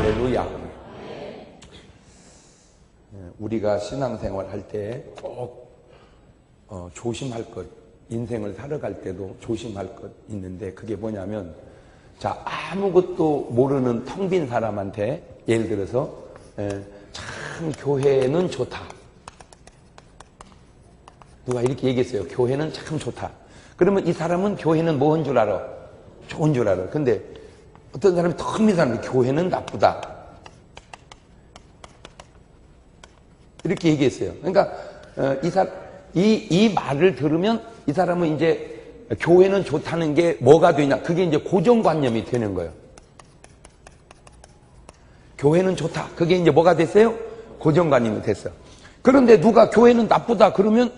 할렐루야. 우리가 신앙생활 할 때 꼭 조심할 것, 인생을 살아갈 때도 조심할 것 있는데, 그게 뭐냐면, 자, 아무것도 모르는 텅 빈 사람한테 예를 들어서 참 교회는 좋다, 누가 이렇게 얘기했어요. 교회는 참 좋다. 그러면 이 사람은 교회는 뭐인 줄 알아? 좋은 줄 알아. 근데 어떤 사람이 텅 빈 사람이 교회는 나쁘다, 이렇게 얘기했어요. 그러니까 이 말을 들으면 이 사람은 이제 교회는 좋다는 게 뭐가 되냐? 그게 이제 고정관념이 되는 거예요. 교회는 좋다. 그게 이제 뭐가 됐어요? 고정관념이 됐어. 그런데 누가 교회는 나쁘다 그러면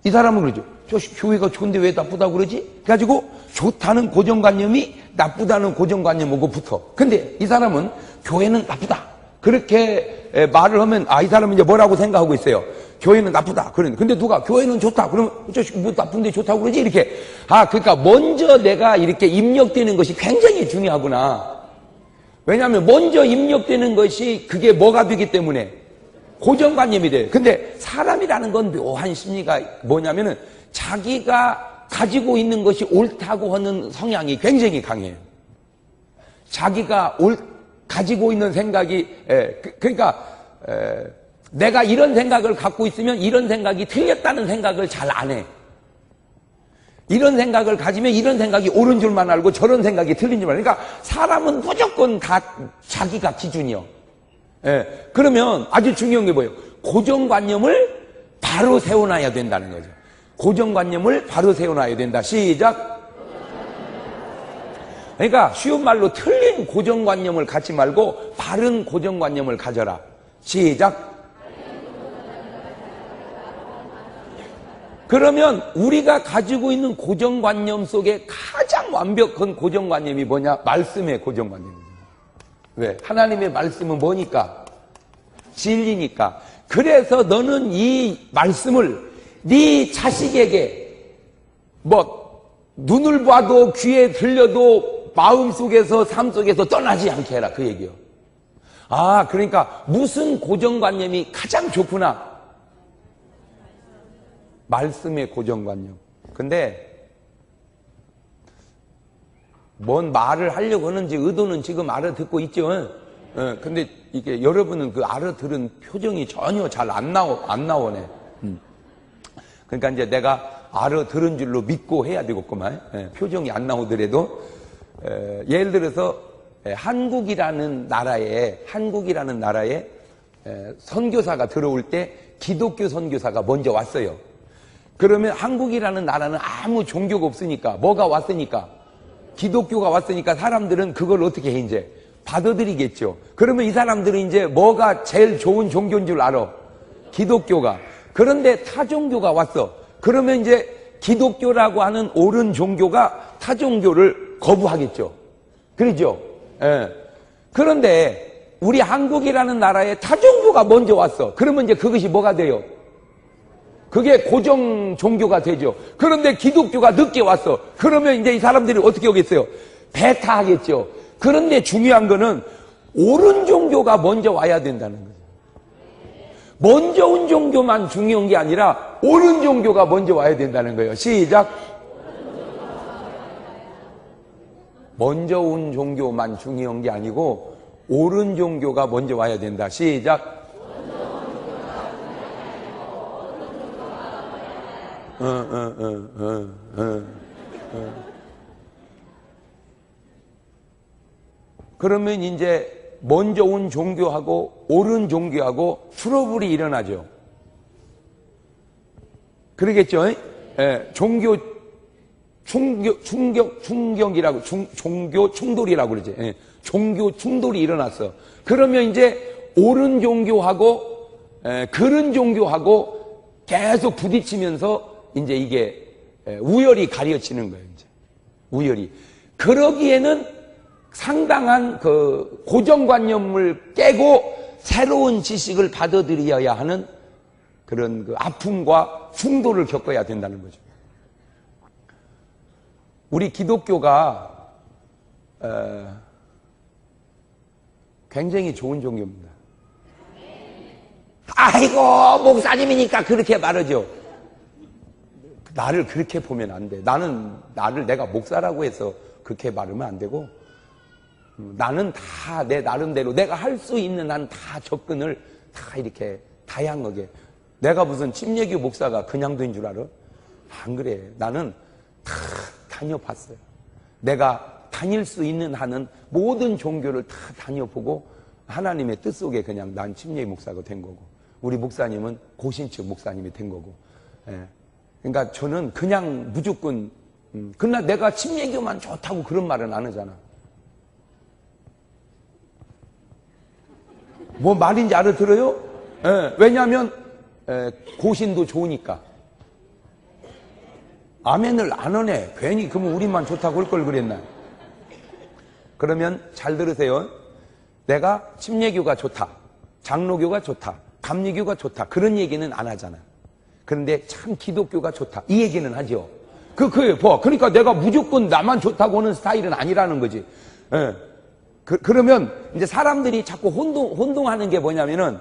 이 사람은 그러죠. 저 교회가 좋은데 왜 나쁘다고 그러지? 그래가지고 좋다는 고정관념이 나쁘다는 고정관념하고 붙어. 근데 이 사람은 교회는 나쁘다, 그렇게 말을 하면, 이 사람은 이제 뭐라고 생각하고 있어요? 교회는 나쁘다. 근데 누가 교회는 좋다 그러면 저 뭐 나쁜데 좋다고 그러지? 이렇게. 그러니까 먼저 내가 이렇게 입력되는 것이 굉장히 중요하구나. 왜냐하면 먼저 입력되는 것이 그게 뭐가 되기 때문에 고정관념이 돼요. 근데 사람이라는 건 묘한 심리가 뭐냐면은 자기가 가지고 있는 것이 옳다고 하는 성향이 굉장히 강해요. 자기가 가지고 있는 생각이, 그러니까 내가 이런 생각을 갖고 있으면 이런 생각이 틀렸다는 생각을 잘 안 해. 이런 생각을 가지면 이런 생각이 옳은 줄만 알고 저런 생각이 틀린 줄만 알고. 그러니까 사람은 무조건 다 자기가 기준이요. 그러면 아주 중요한 게 뭐예요? 고정관념을 바로 세워놔야 된다는 거죠. 고정관념을 바로 세워놔야 된다. 시작. 그러니까 쉬운 말로 틀린 고정관념을 갖지 말고 바른 고정관념을 가져라. 시작. 그러면 우리가 가지고 있는 고정관념 속에 가장 완벽한 고정관념이 뭐냐? 말씀의 고정관념입니다. 왜? 하나님의 말씀은 뭐니까? 진리니까. 그래서 너는 이 말씀을 네 자식에게 눈을 봐도 귀에 들려도 마음속에서 삶 속에서 떠나지 않게 해라, 그 얘기요. 그러니까 무슨 고정관념이 가장 좋구나? 말씀의 고정관념. 근데 뭔 말을 하려고 하는지 의도는 지금 알아듣고 있죠. 근데 이게 여러분은 그 알아들은 표정이 전혀 잘 안 나오네. 그러니까 이제 내가 알아들은 줄로 믿고 해야 되겠구만. 표정이 안 나오더라도. 예를 들어서 한국이라는 나라에 선교사가 들어올 때 기독교 선교사가 먼저 왔어요. 그러면 한국이라는 나라는 아무 종교가 없으니까, 뭐가 왔으니까? 기독교가 왔으니까 사람들은 그걸 어떻게 해, 이제? 받아들이겠죠. 그러면 이 사람들은 이제 뭐가 제일 좋은 종교인 줄 알아? 기독교가. 그런데 타 종교가 왔어. 그러면 이제 기독교라고 하는 옳은 종교가 타 종교를 거부하겠죠. 그러죠? 그런데 우리 한국이라는 나라에 타 종교가 먼저 왔어. 그러면 이제 그것이 뭐가 돼요? 그게 고정 종교가 되죠. 그런데 기독교가 늦게 왔어. 그러면 이제 이 사람들이 어떻게 하겠어요? 배타하겠죠. 그런데 중요한 거는 옳은 종교가 먼저 와야 된다는 거죠. 먼저 온 종교만 중요한 게 아니라 옳은 종교가 먼저 와야 된다는 거예요. 시작. 먼저 온 종교만 중요한 게 아니고 옳은 종교가 먼저 와야 된다. 시작. 그러면 이제 먼저 온 종교하고 옳은 종교하고 트러블이 일어나죠. 그러겠죠? 종교 충돌이라고 그러지. 종교 충돌이 일어났어. 그러면 이제 옳은 종교하고 그른 종교하고 계속 부딪히면서 이제 이게 우열이 가려지는 거예요. 이제 우열이. 그러기에는 상당한 그 고정관념을 깨고 새로운 지식을 받아들여야 하는 그런 그 아픔과 충돌을 겪어야 된다는 거죠. 우리 기독교가 굉장히 좋은 종교입니다. 아이고, 목사님이니까 그렇게 말하죠. 나를 그렇게 보면 안 돼. 나를 내가 목사라고 해서 그렇게 말하면 안 되고, 나는 다 내 나름대로 내가 할 수 있는 난 다 접근을 다 이렇게 다양하게. 내가 무슨 침례교 목사가 그냥 된 줄 알아? 안 그래. 나는 다 다녀봤어요. 내가 다닐 수 있는 한은 모든 종교를 다 다녀보고 하나님의 뜻 속에 그냥 난 침례 목사가 된 거고, 우리 목사님은 고신측 목사님이 된 거고. 예. 그러니까 저는 그냥 무조건 그러나 내가 침례교만 좋다고 그런 말은 안 하잖아. 뭐 말인지 알아들어요? 예. 왜냐하면 고신도 좋으니까. 아멘을 안 하네. 괜히 그러면 우리만 좋다고 할 걸 그랬나. 그러면 잘 들으세요. 내가 침례교가 좋다, 장로교가 좋다, 감리교가 좋다, 그런 얘기는 안 하잖아. 그런데 참 기독교가 좋다, 이 얘기는 하죠. 그러니까 내가 무조건 나만 좋다고 하는 스타일은 아니라는 거지. 예. 그러면 이제 사람들이 자꾸 혼동하는 게 뭐냐면은,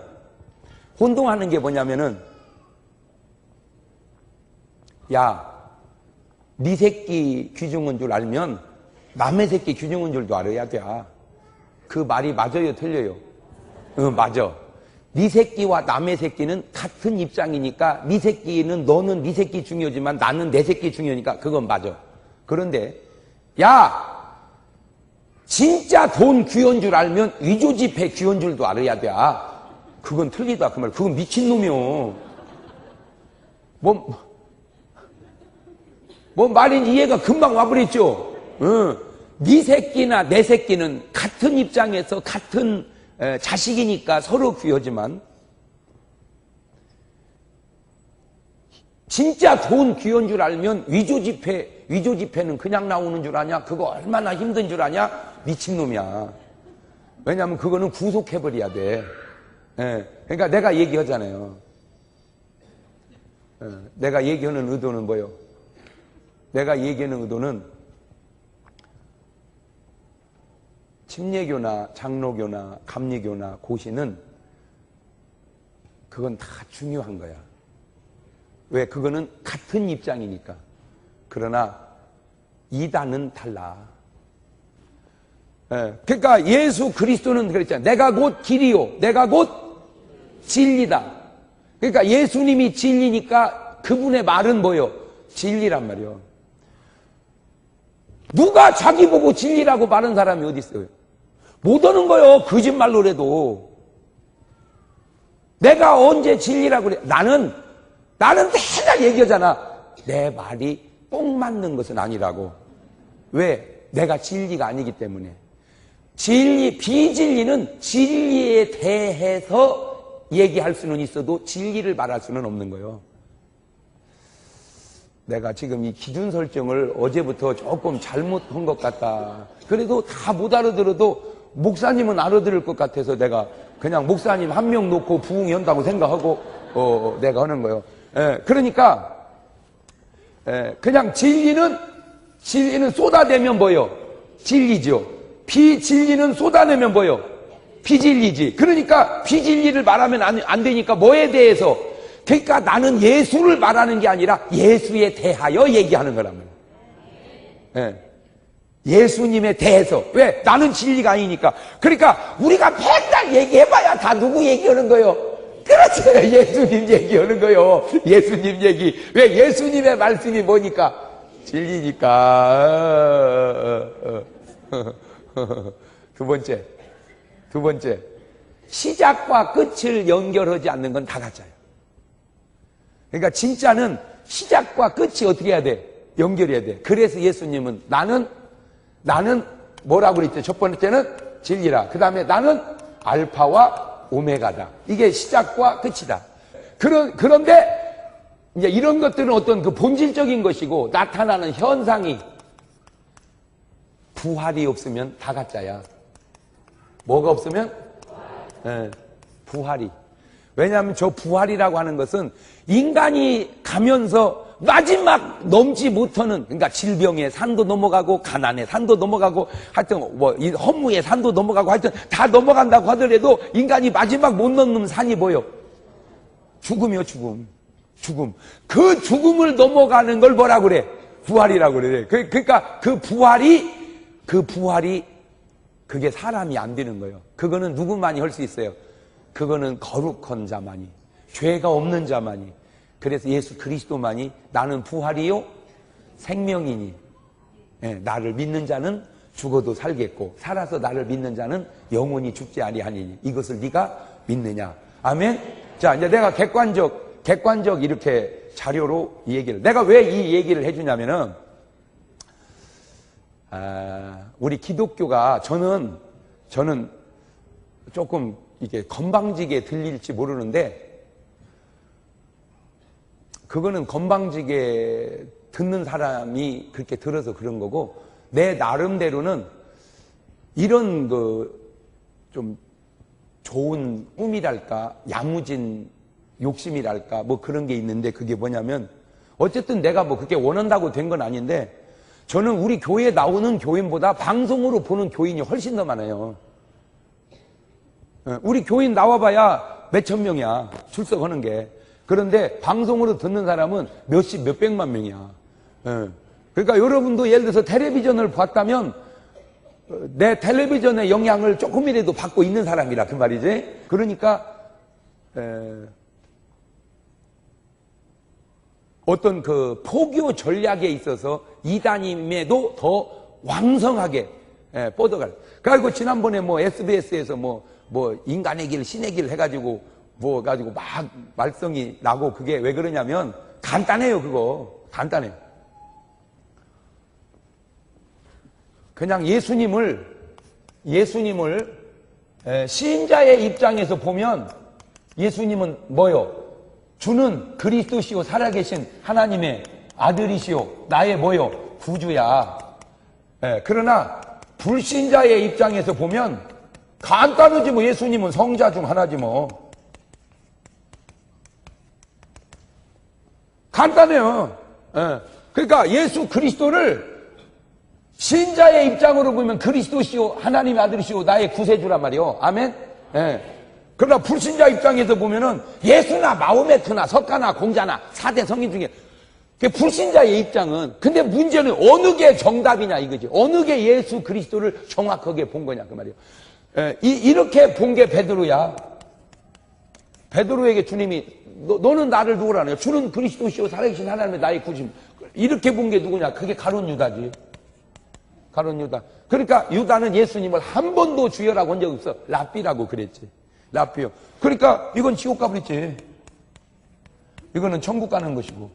야, 네 새끼 귀중한 줄 알면 남의 새끼 귀중한 줄도 알아야 돼. 그 말이 맞아요, 틀려요? 맞아. 네 새끼와 남의 새끼는 같은 입장이니까 네 새끼는, 너는 네 새끼 중요하지만 나는 내 새끼 중요하니까 그건 맞아. 그런데 야, 진짜 돈 귀한 줄 알면 위조지폐 귀한 줄도 알아야 돼. 그건 틀리다 그 말. 그건 미친놈이요. 뭐 말인지 이해가 금방 와버렸죠. 네 새끼나 내 새끼는 같은 입장에서 같은 자식이니까 서로 귀하지만, 진짜 돈 귀한 줄 알면 위조지폐는 그냥 나오는 줄 아냐? 그거 얼마나 힘든 줄 아냐? 미친놈이야. 왜냐하면 그거는 구속해버려야 돼. 그러니까 내가 얘기하잖아요. 내가 얘기하는 의도는 뭐예요? 내가 얘기하는 의도는 침례교나 장로교나 감리교나 고시는 그건 다 중요한 거야. 왜? 그거는 같은 입장이니까. 그러나 이단은 달라. 그러니까 예수 그리스도는 그랬잖아요. 내가 곧 길이요, 내가 곧 진리다. 그러니까 예수님이 진리니까 그분의 말은 뭐요? 진리란 말이요. 누가 자기 보고 진리라고 말하는 사람이 어디 있어요? 못 오는 거요. 거짓말로라도. 내가 언제 진리라고 그래? 나는 맨날 얘기하잖아. 내 말이 똥 맞는 것은 아니라고. 왜? 내가 진리가 아니기 때문에. 비진리는 진리에 대해서 얘기할 수는 있어도 진리를 말할 수는 없는 거예요. 내가 지금 이 기준 설정을 어제부터 조금 잘못한 것 같다. 그래도 다 못 알아들어도 목사님은 알아들을 것 같아서 내가 그냥 목사님 한 명 놓고 부흥한다고 생각하고 내가 하는 거예요. 그러니까 그냥 진리는 쏟아내면 뭐예요? 진리죠. 비진리는 쏟아내면 뭐예요? 비진리지. 그러니까 비진리를 말하면 안 되니까 뭐에 대해서? 그러니까 나는 예수를 말하는 게 아니라 예수에 대하여 얘기하는 거란 말이에요. 예수님에 대해서. 왜? 나는 진리가 아니니까. 그러니까 우리가 맨날 얘기해봐야 다 누구 얘기하는 거예요? 그렇죠. 예수님 얘기하는 거예요. 예수님 얘기. 왜? 예수님의 말씀이 뭐니까? 진리니까. 두 번째. 시작과 끝을 연결하지 않는 건 다 가짜예요. 그러니까 진짜는 시작과 끝이 어떻게 해야 돼? 연결해야 돼. 그래서 예수님은 나는 뭐라고 그랬죠? 첫 번째는 진리라. 그 다음에 나는 알파와 오메가다. 이게 시작과 끝이다. 그런데 이제 이런 것들은 어떤 그 본질적인 것이고 나타나는 현상이, 부활이 없으면 다 가짜야. 뭐가 없으면? 부활이. 왜냐하면 저 부활이라고 하는 것은 인간이 가면서 마지막 넘지 못하는, 그러니까 질병의 산도 넘어가고 가난의 산도 넘어가고 하여튼 이 허무의 산도 넘어가고 하여튼 다 넘어간다고 하더라도 인간이 마지막 못 넘는 산이 뭐요? 죽음이요, 죽음. 죽음. 그 죽음을 넘어가는 걸 뭐라고 그래? 부활이라고 그래. 그러니까 그 부활이 그게 사람이 안 되는 거예요. 그거는 누구만이 할 수 있어요? 그거는 거룩한 자만이, 죄가 없는 자만이. 그래서 예수 그리스도만이 나는 부활이요 생명이니, 나를 믿는 자는 죽어도 살겠고 살아서 나를 믿는 자는 영원히 죽지 아니하니니 이것을 네가 믿느냐. 아멘. 자, 이제 내가 객관적 이렇게 자료로 이 얘기를, 내가 왜 이 얘기를 해주냐면은 우리 기독교가, 저는 조금 이게 건방지게 들릴지 모르는데, 그거는 건방지게 듣는 사람이 그렇게 들어서 그런 거고, 내 나름대로는 이런 좀 좋은 꿈이랄까, 야무진 욕심이랄까, 뭐 그런 게 있는데, 그게 뭐냐면, 어쨌든 내가 뭐 그렇게 원한다고 된 건 아닌데, 저는 우리 교회에 나오는 교인보다 방송으로 보는 교인이 훨씬 더 많아요. 우리 교인 나와봐야 몇천 명이야, 출석하는 게. 그런데 방송으로 듣는 사람은 몇백만 명이야. 그러니까 여러분도 예를 들어서 텔레비전을 봤다면 내 텔레비전의 영향을 조금이라도 받고 있는 사람이라 그 말이지. 그러니까 어떤 그 포교 전략에 있어서 이단임에도 더 왕성하게 뻗어갈. 그리고 지난번에 뭐 SBS에서 뭐 인간의 길, 신의 길 해가지고 가지고 막 말썽이 나고, 그게 왜 그러냐면 간단해요. 그거 간단해요. 그냥 예수님을 신자의 입장에서 보면 예수님은 뭐요? 주는 그리스도시요 살아계신 하나님의 아들이시요 나의 뭐요? 구주야. 그러나 불신자의 입장에서 보면 간단하지 뭐. 예수님은 성자 중 하나지 뭐. 간단해요. 그러니까 예수 그리스도를 신자의 입장으로 보면 그리스도시요 하나님의 아들이시요 나의 구세주란 말이요. 아멘. 그러나 불신자 입장에서 보면은 예수나 마호메트나 석가나 공자나 4대 성인 중에, 불신자의 입장은, 근데 문제는 어느 게 정답이냐 이거지. 어느 게 예수 그리스도를 정확하게 본 거냐 그 말이에요. 이렇게 본 게 베드로야. 베드로에게 주님이 너는 나를 누구라네요? 주는 그리스도시요 살아계신 하나님의 나의 구심. 이렇게 본 게 누구냐? 그게 가룟 유다지. 가룟 유다. 그러니까 유다는 예수님을 한 번도 주여라고 한 적 없어. 랍비라고 그랬지. 랍비요. 그러니까 이건 지옥 가버렸지. 이거는 천국 가는 것이고.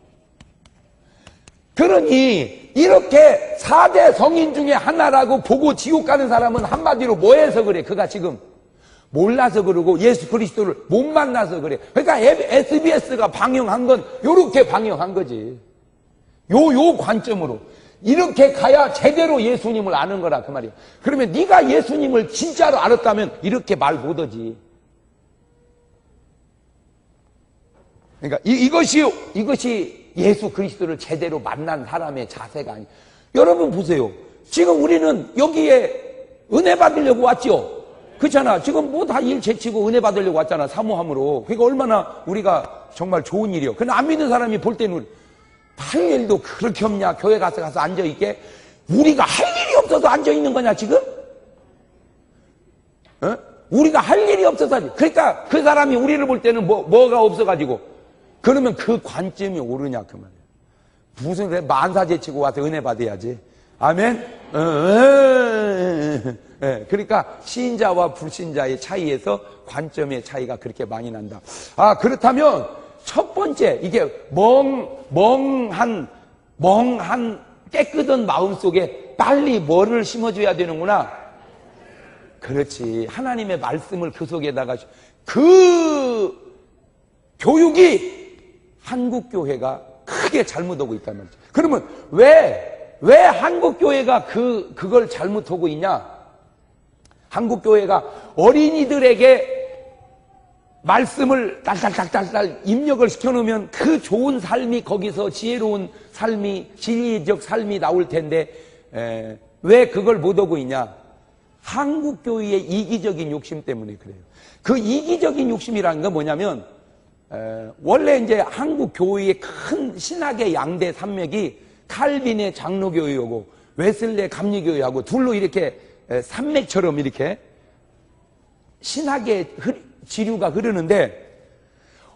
그러니 이렇게 4대 성인 중에 하나라고 보고 지옥 가는 사람은 한마디로 뭐 해서 그래? 그가 지금 몰라서 그러고 예수 그리스도를 못 만나서 그래. 그러니까 SBS가 방영한 건 요렇게 방영한 거지. 요 관점으로. 이렇게 가야 제대로 예수님을 아는 거라 그 말이야. 그러면 네가 예수님을 진짜로 알았다면 이렇게 말 못하지. 그러니까 이것이 예수 그리스도를 제대로 만난 사람의 자세가 아니에요. 여러분 보세요. 지금 우리는 여기에 은혜 받으려고 왔죠. 그렇잖아. 지금 뭐 다 일 제치고 은혜 받으려고 왔잖아. 사모함으로. 그러니까 얼마나 우리가 정말 좋은 일이요. 근데 안 믿는 사람이 볼 때는 할 일도 그렇게 없냐. 교회 가서 앉아있게. 우리가 할 일이 없어서 앉아있는 거냐 지금? 우리가 할 일이 없어서. 그러니까 그 사람이 우리를 볼 때는 뭐가 없어가지고. 그러면 그 관점이 옳으냐 그 말이야. 무슨 만사 제치고 와서 은혜 받아야지. 아멘. 그러니까 신자와 불신자의 차이에서 관점의 차이가 그렇게 많이 난다. 그렇다면 첫 번째, 이게 멍한 깨끗한 마음 속에 빨리 뭐를 심어줘야 되는구나. 그렇지. 하나님의 말씀을 그 속에다가, 그 교육이 한국교회가 크게 잘못하고 있단 말이죠. 그러면 왜 한국교회가 그걸 잘못하고 있냐? 한국교회가 어린이들에게 말씀을 딸딸딸딸 입력을 시켜놓으면 그 좋은 삶이 거기서 지혜로운 삶이, 진리적 삶이 나올 텐데, 왜 그걸 못하고 있냐? 한국교회의 이기적인 욕심 때문에 그래요. 그 이기적인 욕심이라는 건 뭐냐면, 원래 이제 한국교회의 큰 신학의 양대 산맥이 칼빈의 장로교회하고 웨슬레 감리교회하고 둘로 이렇게 산맥처럼 이렇게 신학의 지류가 흐르는데,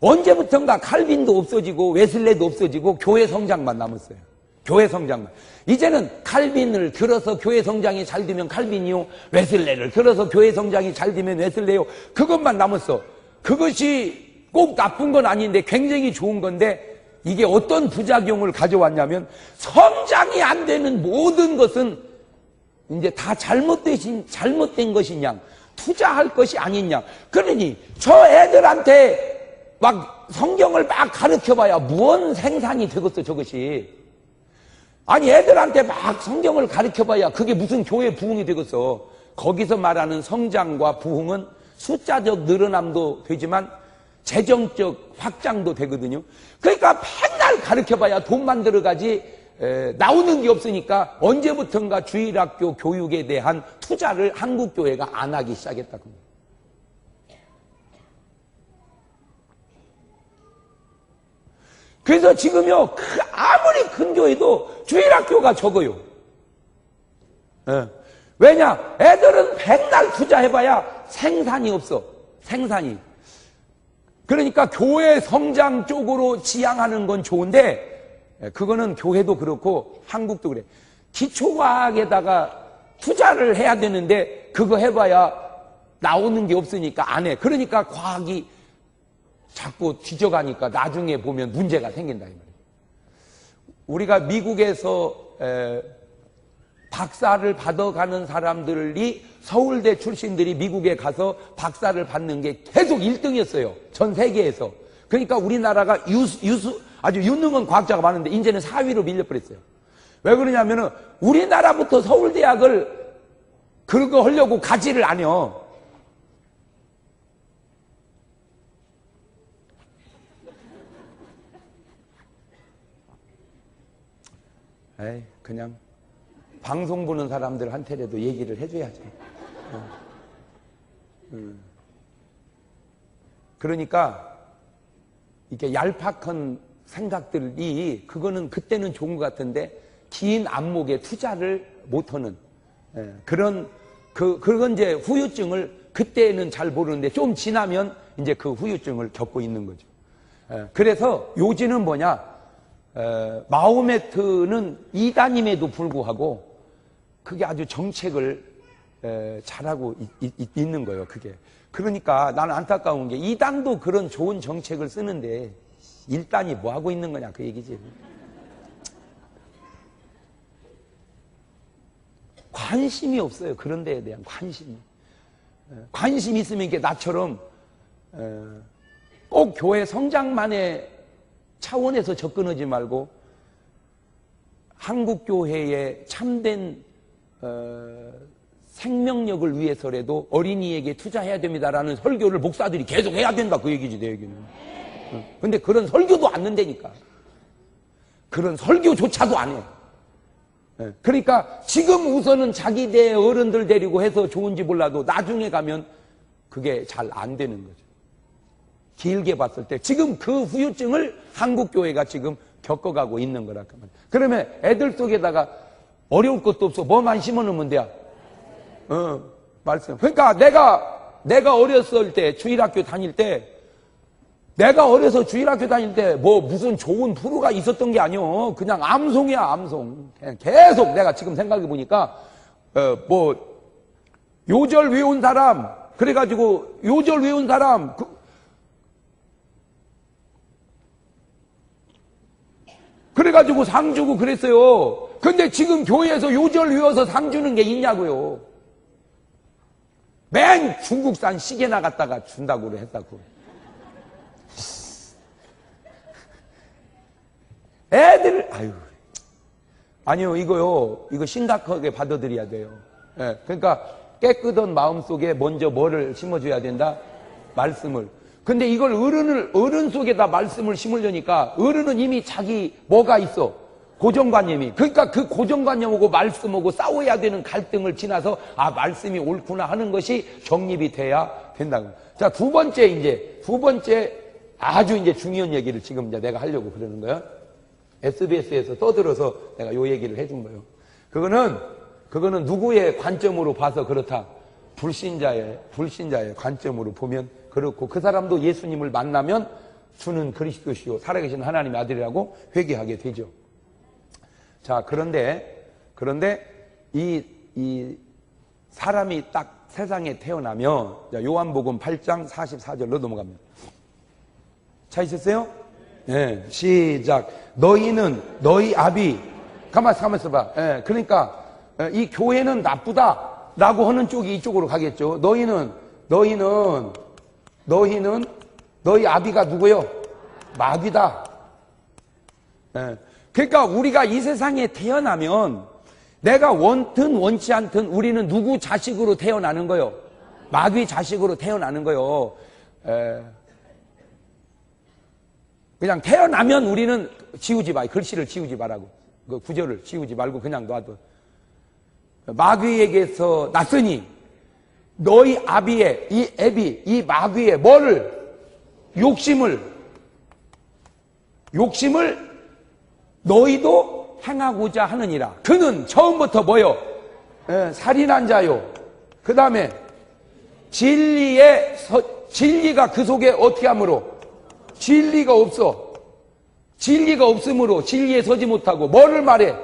언제부턴가 칼빈도 없어지고 웨슬레도 없어지고 교회 성장만 남았어요. 교회 성장만. 이제는 칼빈을 들어서 교회 성장이 잘 되면 칼빈이요, 웨슬레를 들어서 교회 성장이 잘 되면 웨슬레요. 그것만 남았어. 그것이 꼭 나쁜 건 아닌데 굉장히 좋은 건데, 이게 어떤 부작용을 가져왔냐면, 성장이 안 되는 모든 것은 이제 다 잘못된 것이냐, 투자할 것이 아니냐. 그러니 저 애들한테 막 성경을 막 가르쳐봐야 무언 생산이 되겠어, 저것이. 아니, 애들한테 막 성경을 가르쳐봐야 그게 무슨 교회 부흥이 되겠어. 거기서 말하는 성장과 부흥은 숫자적 늘어남도 되지만 재정적 확장도 되거든요. 그러니까 맨날 가르쳐봐야 돈만 들어가지 나오는 게 없으니까 언제부턴가 주일학교 교육에 대한 투자를 한국교회가 안 하기 시작했다고 합니다. 그래서 지금요, 아무리 큰 교회도 주일학교가 적어요. 왜냐? 애들은 맨날 투자해봐야 생산이 없어. 생산이. 그러니까 교회 성장 쪽으로 지향하는 건 좋은데, 그거는 교회도 그렇고 한국도 그래. 기초과학에다가 투자를 해야 되는데 그거 해봐야 나오는 게 없으니까 안 해. 그러니까 과학이 자꾸 뒤져가니까 나중에 보면 문제가 생긴다 이 말이에요. 우리가 미국에서 박사를 받아가는 사람들이, 서울대 출신들이 미국에 가서 박사를 받는 게 계속 1등이었어요. 전 세계에서. 그러니까 우리나라가 아주 유능한 과학자가 많은데 이제는 4위로 밀려버렸어요. 왜 그러냐면은 우리나라부터 서울대학을 그거 하려고 가지를 않여. 에이, 그냥 방송 보는 사람들한테라도 얘기를 해줘야지. 그러니까 이렇게 얄팍한 생각들이, 그거는 그때는 좋은 것 같은데 긴 안목에 투자를 못하는 그건 이제 후유증을, 그때는 잘 모르는데 좀 지나면 이제 그 후유증을 겪고 있는 거죠. 그래서 요지는 뭐냐? 마호메트는 이단임에도 불구하고 그게 아주 정책을 잘하고 있는 거예요, 그게. 그러니까 나는 안타까운 게, 이단도 그런 좋은 정책을 쓰는데 일단이 뭐 하고 있는 거냐, 그 얘기지. 관심이 없어요, 그런 데에 대한 관심이. 관심이 있으면 이게 나처럼 꼭 교회 성장만의 차원에서 접근하지 말고 한국교회의 참된 생명력을 위해서라도 어린이에게 투자해야 됩니다라는 설교를 목사들이 계속 해야 된다, 그 얘기지, 내 얘기는. 근데 그런 설교도 안 는다니까. 그런 설교조차도 안 해. 그러니까 지금 우선은 자기네 어른들 데리고 해서 좋은지 몰라도 나중에 가면 그게 잘 안 되는 거죠. 길게 봤을 때 지금 그 후유증을 한국교회가 지금 겪어가고 있는 거라고 말이야. 그러면 애들 속에다가 어려울 것도 없어. 뭐만 심어놓으면 돼요. 말씀. 그러니까 내가 어렸을 때, 주일학교 다닐 때, 내가 어려서 주일학교 다닐 때 뭐 무슨 좋은 프로가 있었던 게 아니오. 그냥 암송이야, 암송. 그냥 계속 내가 지금 생각해 보니까 뭐 요절 외운 사람, 그래가지고 요절 외운 사람 그래가지고 상 주고 그랬어요. 근데 지금 교회에서 요절 외워서 상 주는 게 있냐고요. 맨 중국산 시계 나갔다가 준다고 했다고. 애들, 아니요, 이거 심각하게 받아들여야 돼요. 그러니까 깨끗한 마음 속에 먼저 뭐를 심어줘야 된다? 말씀을. 근데 이걸 어른 속에다 말씀을 심으려니까 어른은 이미 자기 뭐가 있어? 고정관념이. 그러니까 그 고정관념하고 말씀하고 싸워야 되는 갈등을 지나서 아, 말씀이 옳구나 하는 것이 정립이 돼야 된다고. 자, 두 번째 아주 이제 중요한 얘기를 지금 이제 내가 하려고 그러는 거야. SBS에서 떠들어서 내가 요 얘기를 해준 거예요. 그거는 누구의 관점으로 봐서 그렇다. 불신자의 관점으로 보면 그렇고, 그 사람도 예수님을 만나면 주는 그리스도시요 살아계신 하나님의 아들이라고 회개하게 되죠. 자, 그런데 이 사람이 딱 세상에 태어나면, 자, 요한복음 8장 44절로 넘어갑니다. 찾으셨어요? 네, 시작. 너희 압이 가만있어 봐. 네, 그러니까 이 교회는 나쁘다라고 하는 쪽이 이쪽으로 가겠죠. 너희 아비가 누구요? 마귀다. 네. 그러니까 우리가 이 세상에 태어나면 내가 원든 원치 않든 우리는 누구 자식으로 태어나는 거요? 마귀 자식으로 태어나는 거요. 그냥 태어나면 우리는 지우지 마. 글씨를 지우지 말라고. 그 구절을 지우지 말고 그냥 놔둬. 마귀에게서 났으니 너희 아비의 이 마귀의 뭐를? 욕심을 너희도 행하고자 하느니라. 그는 처음부터 뭐요? 살인한 자요. 그 다음에 진리가 그 속에 어떻게 하므로? 진리가 없으므로 진리에 서지 못하고 뭐를 말해?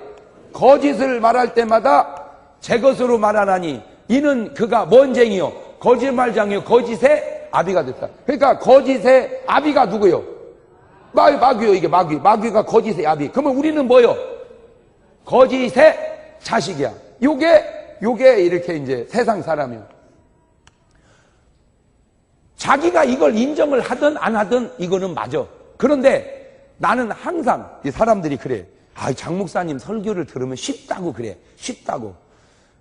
거짓을 말할 때마다 제 것으로 말하나니 이는 그가 뭔 쟁이요? 거짓말장이요. 거짓의 아비가 됐다. 그러니까 거짓의 아비가 누구요? 마귀요. 이게 마귀가 거짓의 아비. 그러면 우리는 뭐요? 거짓의 자식이야. 요게 이렇게 이제 세상 사람이야. 자기가 이걸 인정을 하든 안 하든 이거는 맞아. 그런데 나는 항상 이 사람들이 그래. 아, 장 목사님 설교를 들으면 쉽다고 그래. 쉽다고.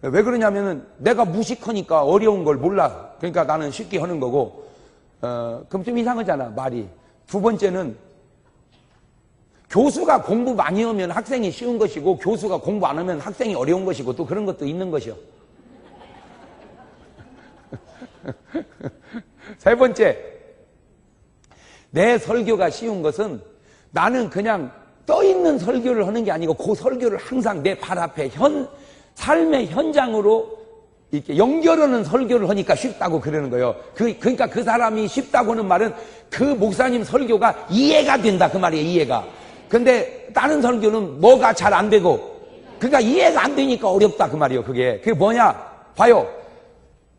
왜 그러냐면은 내가 무식하니까 어려운 걸 몰라. 그러니까 나는 쉽게 하는 거고. 그럼 좀 이상하잖아, 말이. 두 번째는 교수가 공부 많이 하면 학생이 쉬운 것이고 교수가 공부 안 하면 학생이 어려운 것이고 또 그런 것도 있는 것이요. 세 번째, 내 설교가 쉬운 것은 나는 그냥 떠있는 설교를 하는 게 아니고 그 설교를 항상 내 발 앞에 삶의 현장으로 이렇게 연결하는 설교를 하니까 쉽다고 그러는 거예요. 그러니까 그 사람이 쉽다고 하는 말은 그 목사님 설교가 이해가 된다 그 말이에요. 이해가. 근데 다른 설교는 뭐가 잘 안 되고 그러니까 이해가 안 되니까 어렵다 그 말이에요. 그게 뭐냐? 봐요.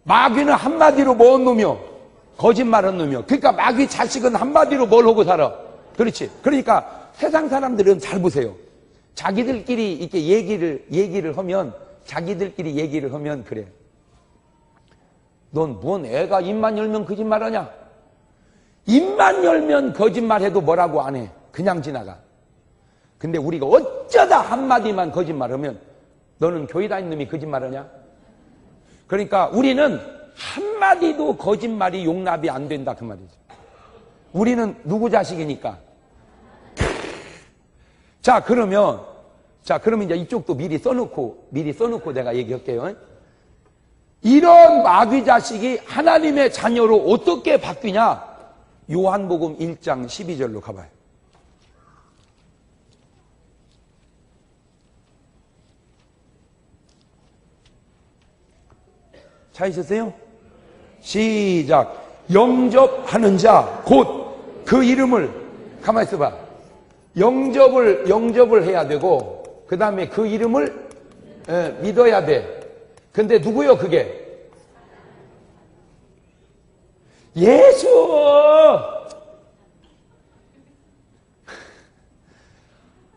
마귀는 한마디로 뭔 놈이요? 거짓말한 놈이요. 그러니까 마귀 자식은 한마디로 뭘 하고 살아? 그렇지. 그러니까 세상 사람들은 잘 보세요. 자기들끼리 이렇게 얘기를 하면 그래. 넌 뭔 애가 입만 열면 거짓말하냐? 입만 열면 거짓말해도 뭐라고 안 해. 그냥 지나가. 근데 우리가 어쩌다 한마디만 거짓말하면 너는 교회 다니는 놈이 거짓말하냐? 그러니까 우리는 한마디도 거짓말이 용납이 안 된다 그 말이죠. 우리는 누구 자식이니까. 자, 그러면 이제 이쪽도 미리 써놓고 내가 얘기할게요. 이런 마귀 자식이 하나님의 자녀로 어떻게 바뀌냐? 요한복음 1장 12절로 가봐요. 찾으셨어요? 시작. 영접하는 자, 곧 그 이름을, 가만히 있어봐. 영접을 해야 되고, 그 다음에 그 이름을 믿어야 돼. 근데 누구요, 그게? 예수!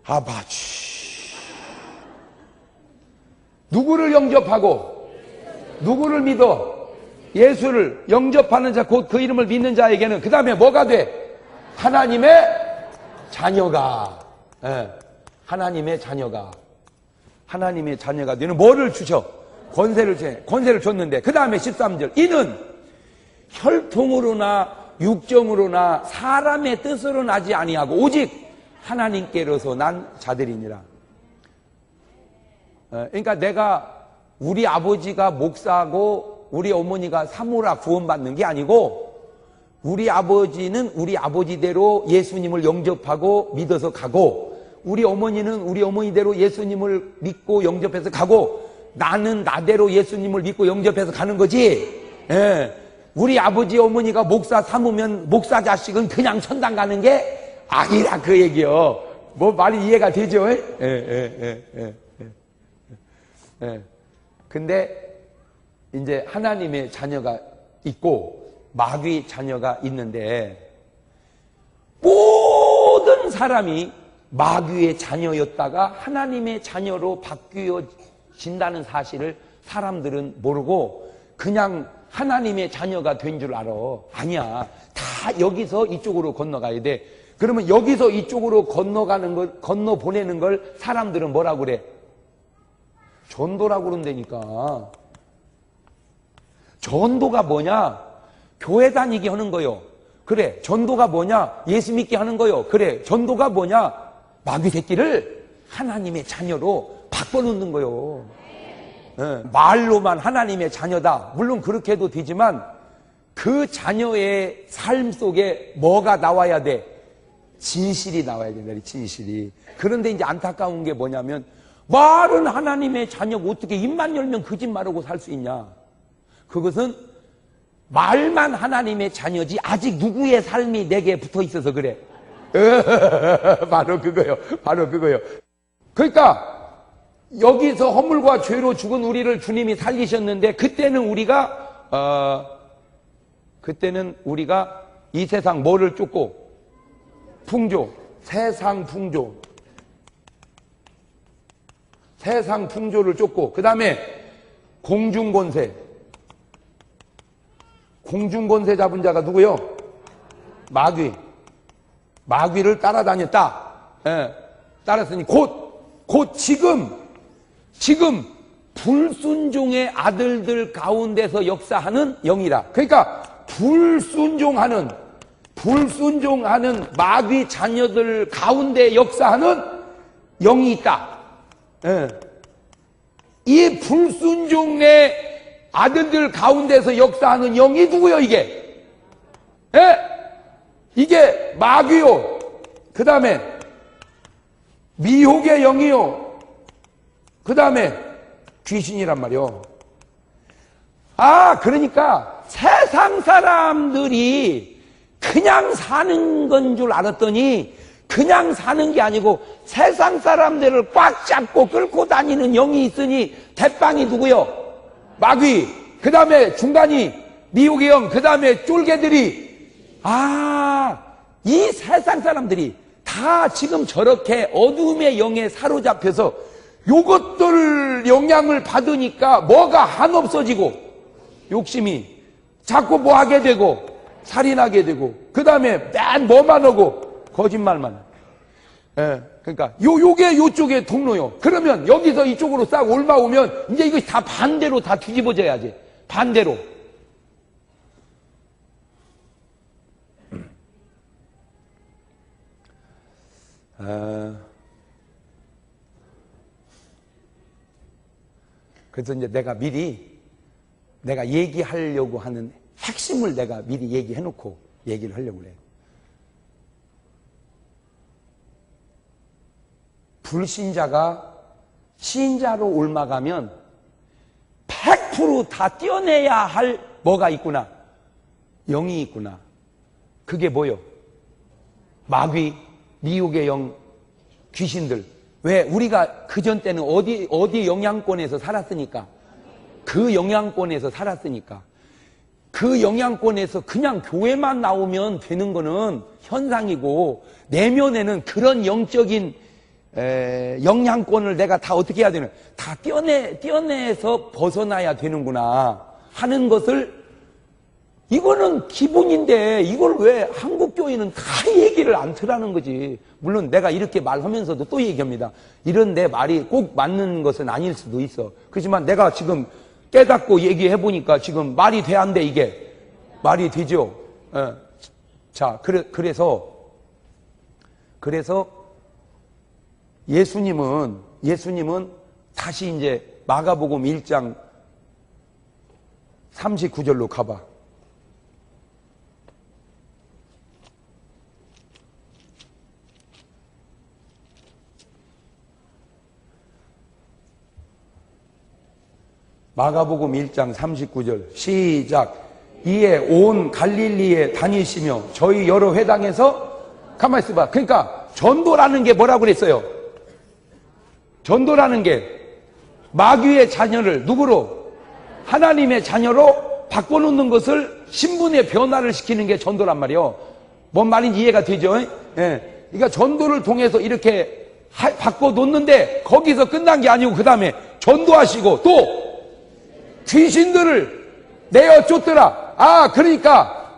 아바치. 누구를 영접하고, 누구를 믿어? 예수를 영접하는 자, 곧 그 이름을 믿는 자에게는 그 다음에 뭐가 돼? 하나님의 자녀가. 하나님의 자녀가 되는 뭐를 주셔? 권세를 줬는데 그 다음에 13절 이는 혈통으로나 육정으로나 사람의 뜻으로 나지 아니하고 오직 하나님께로서 난 자들이니라. 그러니까 내가 우리 아버지가 목사고 우리 어머니가 사모라 구원받는 게 아니고 우리 아버지는 우리 아버지대로 예수님을 영접하고 믿어서 가고 우리 어머니는 우리 어머니대로 예수님을 믿고 영접해서 가고 나는 나대로 예수님을 믿고 영접해서 가는 거지. 우리 아버지 어머니가 목사 삼으면 목사 자식은 그냥 천당 가는 게 아니라 그 얘기요. 뭐 말이 이해가 되죠? 근데 이제 하나님의 자녀가 있고 마귀의 자녀가 있는데 모든 사람이 마귀의 자녀였다가 하나님의 자녀로 바뀌어진다는 사실을 사람들은 모르고 그냥 하나님의 자녀가 된 줄 알아. 아니야. 다 여기서 이쪽으로 건너가야 돼. 그러면 여기서 이쪽으로 건너 보내는 걸 사람들은 뭐라고 그래? 전도라고 그런다니까. 전도가 뭐냐? 교회 다니게 하는 거요. 그래. 전도가 뭐냐? 예수 믿게 하는 거요. 그래. 전도가 뭐냐? 마귀 새끼를 하나님의 자녀로 바꿔놓는 거요. 말로만 하나님의 자녀다. 물론 그렇게 해도 되지만 그 자녀의 삶 속에 뭐가 나와야 돼? 진실이 나와야 된다. 진실이. 그런데 이제 안타까운 게 뭐냐면 말은 하나님의 자녀고 어떻게 입만 열면 거짓말하고 살 수 있냐? 그것은 말만 하나님의 자녀지 아직 누구의 삶이 내게 붙어 있어서 그래. 바로 그거요. 바로 그거요. 그러니까 여기서 허물과 죄로 죽은 우리를 주님이 살리셨는데 그때는 우리가 이 세상 뭐를 쫓고 풍조, 세상 풍조를 쫓고 그 다음에 공중권세 잡은 자가 누구요? 마귀를 따라다녔다. 따랐으니 곧 지금 불순종의 아들들 가운데서 역사하는 영이라. 그러니까 불순종하는 마귀 자녀들 가운데 역사하는 영이 있다. 이 불순종의 아들들 가운데서 역사하는 영이 누구요, 이게? 이게 마귀요. 그 다음에 미혹의 영이요. 그 다음에 귀신이란 말이요. 그러니까 세상 사람들이 그냥 사는 건 줄 알았더니 그냥 사는 게 아니고 세상 사람들을 꽉 잡고 끌고 다니는 영이 있으니 대빵이 누구요? 마귀. 그 다음에 중간이 미혹의 영. 그 다음에 쫄개들이. 이 세상 사람들이 다 지금 저렇게 어둠의 영에 사로잡혀서 요것들 영향을 받으니까 뭐가 한없어지고 욕심이 자꾸 뭐 하게 되고 살인하게 되고 그 다음에 맨 뭐만 하고 거짓말만. 그러니까 요게 요쪽에 통로요. 그러면 여기서 이쪽으로 싹 올라오면 이제 이거 다 반대로 다 뒤집어져야지. 반대로. 그래서 이제 내가 얘기하려고 하는 핵심을 내가 미리 얘기해놓고 얘기를 하려고 그래요. 불신자가 신자로 옮아가면 100% 다 떼어내야 할 뭐가 있구나. 영이 있구나. 그게 뭐요? 마귀, 미혹의 영, 귀신들. 왜? 우리가 그전 때는 어디 영향권에서 살았으니까. 그 영향권에서 살았으니까. 그 영향권에서 그냥 교회만 나오면 되는 거는 현상이고 내면에는 그런 영적인 영향권을 내가 다 어떻게 해야 되는, 다 떼어내서 벗어나야 되는구나 하는 것을, 이거는 기본인데 이걸 왜 한국교회는 다 얘기를 안 들으라는 거지. 물론 내가 이렇게 말하면서도 또 얘기합니다. 이런 내 말이 꼭 맞는 것은 아닐 수도 있어. 그렇지만 내가 지금 깨닫고 얘기해 보니까 지금 말이 돼 안 돼? 이게 말이 되죠. 자, 그래서 예수님은 다시 이제 마가복음 1장 39절로 가봐. 마가복음 1장 39절 시작. 이에 온 갈릴리에 다니시며 저희 여러 회당에서 가만히 있어봐. 그러니까 전도라는 게 뭐라고 그랬어요? 전도라는 게 마귀의 자녀를 누구로? 하나님의 자녀로 바꿔놓는 것을 신분의 변화를 시키는 게 전도란 말이에요. 뭔 말인지 이해가 되죠? 예. 그러니까 전도를 통해서 이렇게 바꿔놓는데 거기서 끝난 게 아니고 그 다음에 전도하시고 또 귀신들을 내어 쫓더라. 아, 그러니까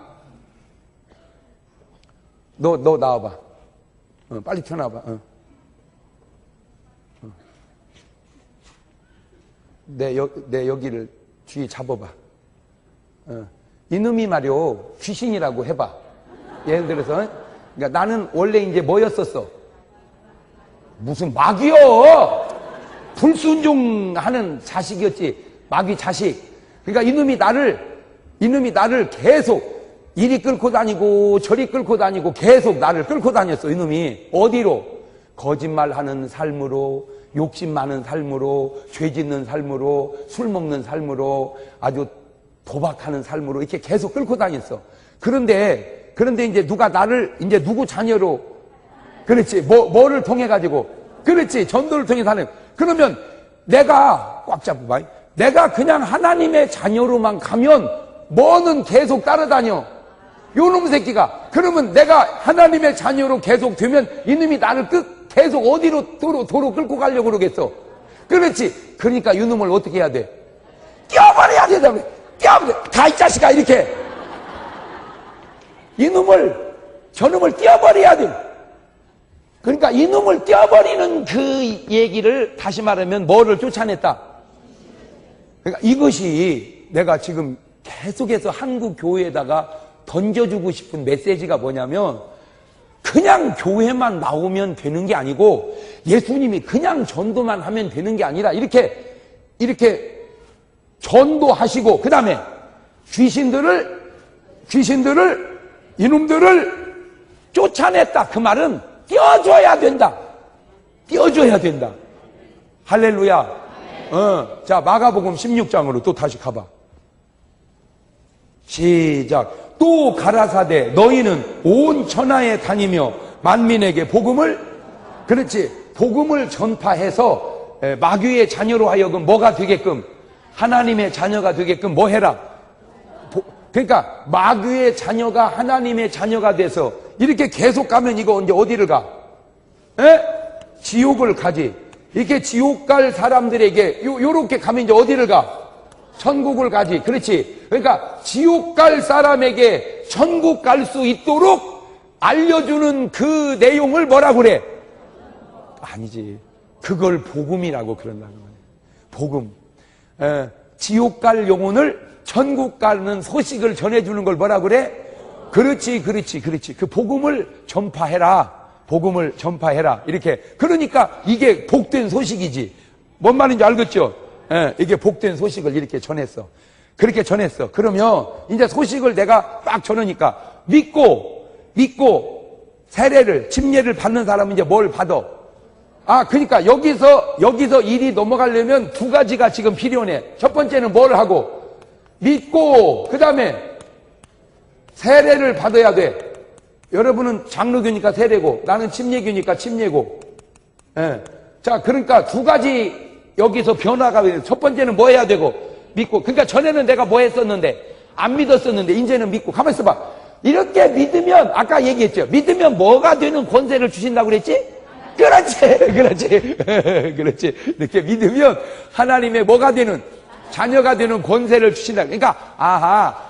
너 나와봐. 빨리 튀어나와봐. 내 여기를 주위 잡아봐. 이놈이 말이요 귀신이라고 해봐. 예를 들어서 그러니까 나는 원래 이제 뭐였었어? 무슨 마귀요? 불순종하는 자식이었지. 마귀 자식. 그러니까 이놈이 나를 계속 이리 끌고 다니고 저리 끌고 다니고 계속 나를 끌고 다녔어. 이놈이 어디로? 거짓말하는 삶으로, 욕심 많은 삶으로, 죄 짓는 삶으로, 술 먹는 삶으로, 아주 도박하는 삶으로 이렇게 계속 끌고 다녔어. 그런데 이제 누가 나를 이제 누구 자녀로, 그렇지, 뭐를 통해 가지고, 그렇지, 전도를 통해 사는. 그러면 내가 꽉 잡고 봐. 내가 그냥 하나님의 자녀로만 가면 뭐는 계속 따라다녀. 요놈 새끼가. 그러면 내가 하나님의 자녀로 계속 되면 이놈이 나를 계속 어디로 도로 끌고 가려고 그러겠어. 그렇지. 그러니까 이놈을 어떻게 해야 돼? 껴버려야 된다고. 껴버려. 가 이 자식아 이렇게. 저놈을 띄어버려야 돼. 그러니까 이놈을 띄어버리는 그 얘기를 다시 말하면 뭐를 쫓아냈다. 그러니까 이것이 내가 지금 계속해서 한국 교회에다가 던져주고 싶은 메시지가 뭐냐면 그냥 교회만 나오면 되는 게 아니고 예수님이 그냥 전도만 하면 되는 게 아니라 이렇게 전도하시고 그 다음에 귀신들을 이놈들을 쫓아냈다. 그 말은 띄워줘야 된다. 할렐루야. 자, 마가복음 16장으로 또 다시 가봐. 시작. 또 가라사대 너희는 온 천하에 다니며 만민에게 복음을, 그렇지, 복음을 전파해서 마귀의 자녀로 하여금 뭐가 되게끔, 하나님의 자녀가 되게끔 뭐 해라. 그러니까 마귀의 자녀가 하나님의 자녀가 돼서 이렇게 계속 가면 이거 이제 어디를 가? 지옥을 가지. 이렇게 지옥 갈 사람들에게 요렇게 가면 이제 어디를 가? 천국을 가지. 그렇지. 그러니까 지옥 갈 사람에게 천국 갈 수 있도록 알려주는 그 내용을 뭐라고 그래? 아니지. 그걸 복음이라고 그런다는 거예요. 복음. 지옥 갈 영혼을 천국 가는 소식을 전해주는 걸 뭐라고 그래? 그렇지. 그 복음을 전파해라. 이렇게. 그러니까 이게 복된 소식이지. 뭔 말인지 알겠죠? 이게 복된 소식을 이렇게 전했어. 그렇게 전했어. 그러면 이제 소식을 내가 딱 전하니까 믿고 세례를, 침례를 받는 사람은 이제 뭘 받아? 그러니까 여기서 일이 넘어가려면 두 가지가 지금 필요해. 첫 번째는 뭘 하고? 믿고, 그 다음에 세례를 받아야 돼. 여러분은 장로교니까 세례고, 나는 침례교니까 침례고. 자, 그러니까 두 가지 여기서 변화가 있어요. 첫 번째는 뭐 해야 되고? 믿고. 그러니까 전에는 내가 뭐 했었는데? 안 믿었었는데, 이제는 믿고. 가만히 있어봐. 이렇게 믿으면, 아까 얘기했죠. 믿으면 뭐가 되는 권세를 주신다고 그랬지? 그렇지. 이렇게 믿으면 하나님의 뭐가 되는? 자녀가 되는 권세를 주신다. 그러니까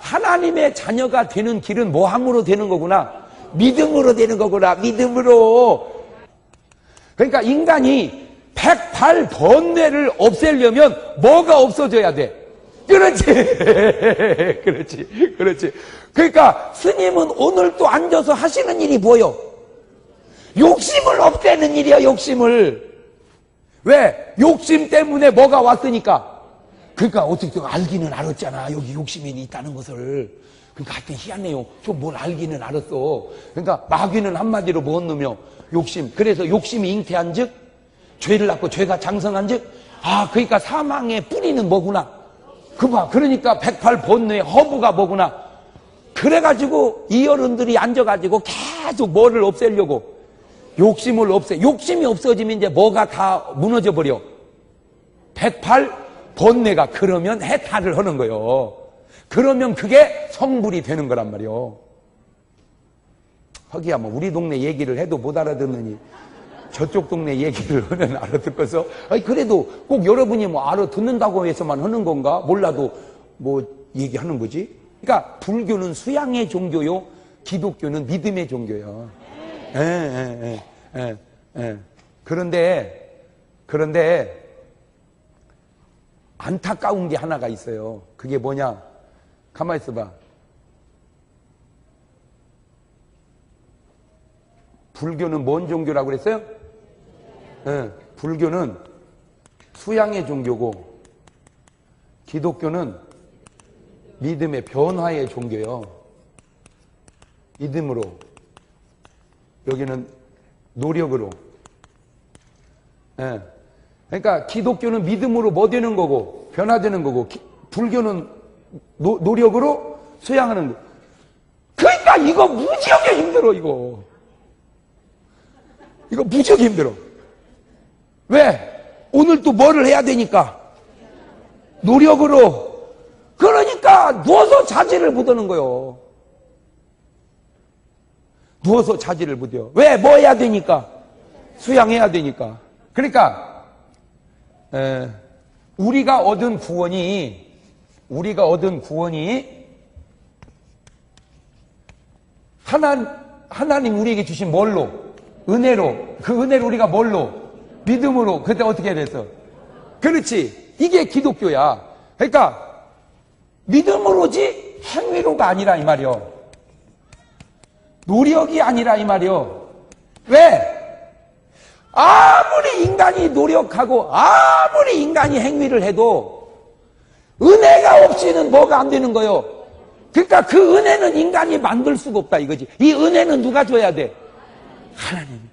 하나님의 자녀가 되는 길은 뭐 함으로 되는 거구나? 믿음으로 되는 거구나. 믿음으로. 그러니까 인간이 108번뇌를 없애려면 뭐가 없어져야 돼? 그렇지. 그렇지. 그렇지. 그러니까 스님은 오늘 또 앉아서 하시는 일이 뭐요? 욕심을 없애는 일이야, 욕심을. 왜? 욕심 때문에 뭐가 왔으니까. 그러니까 어떻게 알기는 알았잖아. 여기 욕심이 있다는 것을. 그러니까 하여튼 희한해요. 좀 뭘 알기는 알았어. 그러니까 마귀는 한마디로 뭔 놈이요? 욕심. 그래서 욕심이 잉태한 즉, 죄를 낳고 죄가 장성한 즉, 그러니까 사망의 뿌리는 뭐구나. 그러니까 108번뇌의 허브가 뭐구나. 그래가지고 이 어른들이 앉아가지고 계속 뭐를 없애려고. 욕심을 욕심이 없어지면 이제 뭐가 다 무너져 버려. 108번뇌가 그러면 해탈을 하는 거예요. 그러면 그게 성불이 되는 거란 말이요. 하기야 뭐 우리 동네 얘기를 해도 못 알아듣느니 저쪽 동네 얘기를 하면 알아듣고서 그래도 꼭 여러분이 뭐 알아듣는다고 해서만 하는 건가? 몰라도 뭐 얘기하는 거지. 그러니까 불교는 수양의 종교요, 기독교는 믿음의 종교요. 그런데 안타까운 게 하나가 있어요. 그게 뭐냐? 가만히 있어봐. 불교는 뭔 종교라고 그랬어요? 불교는 수양의 종교고 기독교는 믿음의 변화의 종교요. 믿음으로, 여기는 노력으로. 그러니까 기독교는 믿음으로 뭐 되는 거고 변화되는 거고, 불교는 노력으로 수양하는 거. 그러니까 이거 무지하게 힘들어. 이거 무지하게 힘들어. 왜? 오늘 또 뭐를 해야 되니까 노력으로. 그러니까 누워서 자질을 못 하는 거요. 누워서 자질을 못 해요. 왜? 뭐 해야 되니까? 수양해야 되니까. 그러니까 우리가 얻은 구원이 하나님 우리에게 주신 뭘로? 은혜로. 그 은혜를 우리가 뭘로? 믿음으로. 그때 어떻게 됐어? 그렇지. 이게 기독교야. 그러니까 믿음으로지 행위로가 아니라 이 말이요. 노력이 아니라 이 말이요. 왜? 아무리 인간이 노력하고 아무리 인간이 행위를 해도 은혜가 없이는 뭐가 안 되는 거요. 그러니까 그 은혜는 인간이 만들 수가 없다 이거지. 이 은혜는 누가 줘야 돼? 하나님.